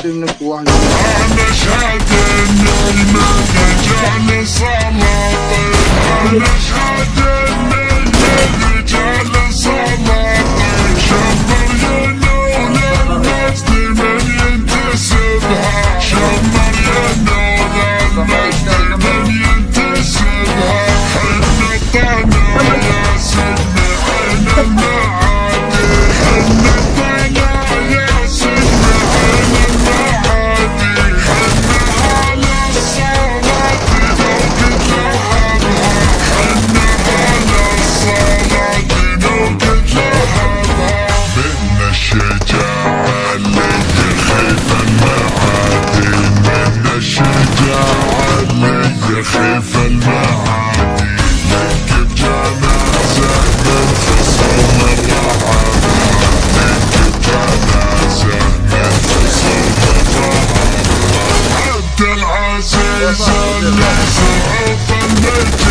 منك واحد. أنا شهد إن الرجال سلاطين، أنا شهد إن الرجال سلاطين، شمر ينول المجد من ينتسبها، شمر ينول المجد من ينتسبها، حن الطنا يا سيدنا عين المعادي، حن الطنا يا سيدنا عين المعادي، حن على الصلاة لو قد لهبها، حن على الصلاة لو قد لهبها، من الشجاعة اللي يخيف المعادي، من الشجاعة اللي يخيف المعادي، نكب جنازة من خصوم الرحمة، نكب جنازة من خصوم الرحمة، عبد العزيز اللي صعب المجد